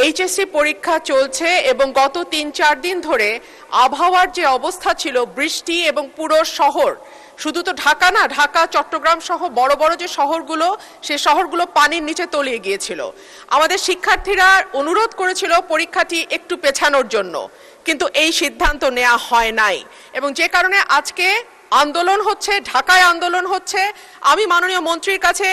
HSC পরীক্ষা চলছে এবং গত ৩-৪ দিন ধরে আবহাওয়ার যে অবস্থা ছিল, বৃষ্টি এবং পুরো শহর, শুধু তো ঢাকা না, ঢাকা চট্টগ্রাম সহ বড় বড় যে শহরগুলো, সেই শহরগুলো পানির নিচে তলিয়ে গিয়েছিল। আমাদের শিক্ষার্থীরা অনুরোধ করেছিল পরীক্ষাটি একটু পেছানোর জন্য, কিন্তু এই সিদ্ধান্ত নেওয়া হয় নাই এবং যে কারণে আজকে আন্দোলন হচ্ছে, ঢাকায় আন্দোলন হচ্ছে। আমি মাননীয় মন্ত্রীর কাছে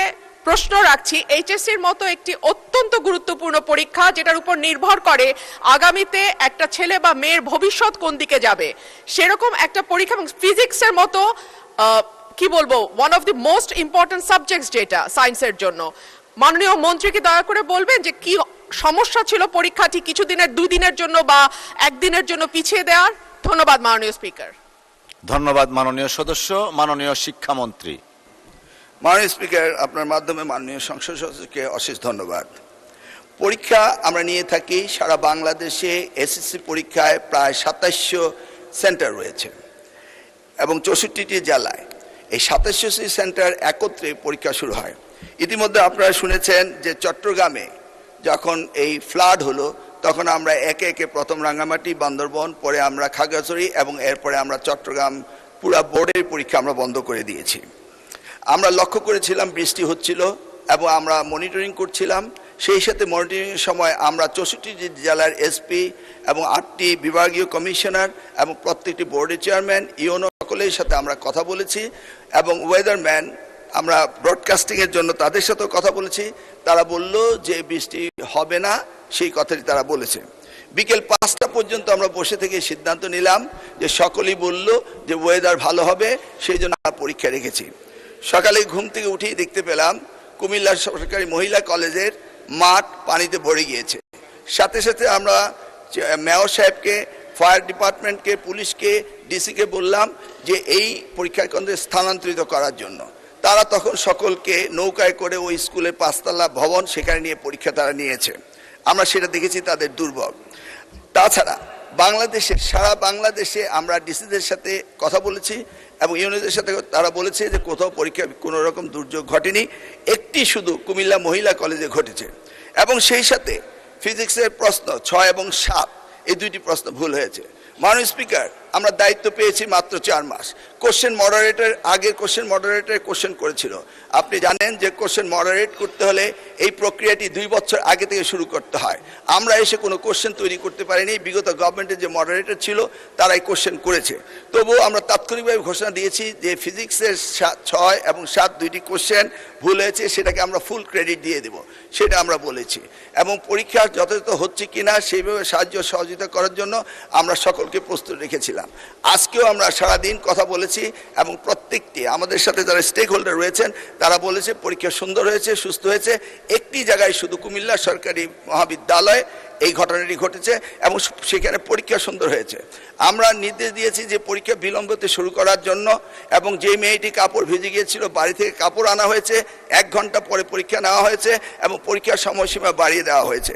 প্রশ্ন রাখছি, এইচএসসির মতো একটি অত্যন্ত গুরুত্বপূর্ণ পরীক্ষা, যেটার উপর নির্ভর করে আগামীতে একটা ছেলে বা মেয়ের ভবিষ্যৎ কোন দিকে যাবে, সেরকম একটা পরীক্ষা, এবং ফিজিক্সের মতো কি বলবো, one of the most important subjects যেটা সায়েন্সের জন্য, মাননীয় মন্ত্রীকে দয়া করে বলবেন যে কি সমস্যা ছিল পরীক্ষাটি কিছুদিনের, 2 দিনের জন্য বা 1 দিনের জন্য পিছিয়ে দেওয়ার। ধন্যবাদ মাননীয় স্পিকার। ধন্যবাদ মাননীয় সদস্য। মাননীয় শিক্ষামন্ত্রী। মাননীয় স্পিকার, আপনার মাধ্যমে মাননীয় সংসদ সদস্যকে অশেষ ধন্যবাদ। পরীক্ষা আমরা নিয়ে থাকি সারা বাংলাদেশে। এসএসসি পরীক্ষায় প্রায় 2700 সেন্টার রয়েছে এবং 64টি জেলায় এই 2700টি সেন্টার একত্রে পরীক্ষা শুরু হয়। ইতিমধ্যে আপনারা শুনেছেন যে চট্টগ্রামে যখন এই ফ্লাড হলো, তখন আমরা একে একে প্রথম রাঙ্গামাটি, বান্দরবন, পরে আমরা খাগড়াছড়ি এবং এরপরে আমরা চট্টগ্রাম পুরা বোর্ডের পরীক্ষা আমরা বন্ধ করে দিয়েছি। আমরা লক্ষ্য করেছিলাম বৃষ্টি হচ্ছিল এবং আমরা মনিটরিং করছিলাম। সেই সাথে মনিটরিংয়ের সময় আমরা 64টি জেলার এসপি এবং 8টি বিভাগীয় কমিশনার এবং প্রত্যেকটি বোর্ডের চেয়ারম্যান, ইউনো সকলের সাথে আমরা কথা বলেছি এবং ওয়েদারম্যান, আমরা ব্রডকাস্টিংয়ের জন্য তাদের সাথেও কথা বলেছি। তারা বলল যে বৃষ্টি হবে না, সেই কথাটি তারা বলেছে। বিকেল 5টা পর্যন্ত আমরা বসে থেকে সিদ্ধান্ত নিলাম যে সকলেই বলল যে ওয়েদার ভালো হবে, সেই জন্য আমরা পরীক্ষা রেখেছি। সকালে ঘুম থেকে উঠেই দেখতে পেলাম কুমিল্লা সরকারি মহিলা কলেজের মাঠ পানিতে ভরে গিয়েছে। সাথে সাথে আমরা মেয়র সাহেবকে, ফায়ার ডিপার্টমেন্টকে, পুলিশকে, ডিসিকে বললাম যে এই পরীক্ষা কেন্দ্রে স্থানান্তরিত করার জন্য। তারা তখন সকলকে নৌকায় করে ওই স্কুলের 5তলা ভবন, সেখানে নিয়ে পরীক্ষা তারা নিয়েছে। আমরা সেটা দেখেছি তাদের দুর্ভোগ। তাছাড়া বাংলাদেশে, সারা বাংলাদেশে আমরা ডিসিদের সাথে কথা বলেছি এবং ইউনিটের সাথে তারা বলেছে যে কোথাও পরীক্ষা কোনো রকম দুর্যোগ ঘটেনি, একটি শুধু কুমিল্লা মহিলা কলেজে ঘটেছে। এবং সেই সাথে ফিজিক্সের প্রশ্ন 6 এবং 7, এই 2টি প্রশ্ন ভুল হয়েছে। মাননীয় স্পিকার, আমরা দায়িত্ব পেয়েছি মাত্র 4 মাস। কোশ্চেন মডারেটর, আগের কোশ্চেন মডারেটর কোশ্চেন করেছিল। আপনি জানেন যে কোশ্চেন মডারেট করতে হলে এই প্রক্রিয়াটি 2 বছর আগে থেকে শুরু করতে হয়। আমরা এসে কোনো কোশ্চেন তৈরি করতে পারিনি। বিগত গভর্নমেন্টের যে মডারেটর ছিল তারাই কোশ্চেন করেছে। তবুও আমরা তাৎক্ষণিকভাবে ঘোষণা দিয়েছি যে ফিজিক্সের 6 এবং 7 2টি কোশ্চেন ভুল হয়েছে, সেটাকে আমরা ফুল ক্রেডিট দিয়ে দেব, সেটা আমরা বলেছি। এবং পরীক্ষা যথাযথ হচ্ছে কিনা সেইভাবে সাহায্য সহযোগিতা করার জন্য আমরা সকলকে প্রস্তুত রেখেছিলাম। আজকেও আমরা সারাদিন কথা বলেছি এবং প্রত্যেকটি আমাদের সাথে যারা স্টেক হোল্ডার রয়েছেন তারা বলেছে পরীক্ষা সুন্দর হয়েছে, সুস্থ হয়েছে। একটি জায়গায় শুধু কুমিল্লা সরকারি মহাবিদ্যালয় এই ঘটনাটি ঘটেছে এবং সেখানে পরীক্ষা সুন্দর হয়েছে। আমরা নির্দেশ দিয়েছি যে পরীক্ষা বিলম্বতে শুরু করার জন্য, এবং যে মেয়েটি কাপড় ভিজে গিয়েছিল বাড়ি থেকে কাপড় আনা হয়েছে, 1 ঘন্টা পরে পরীক্ষা নেওয়া হয়েছে এবং পরীক্ষার সময়সীমা বাড়িয়ে দেওয়া হয়েছে।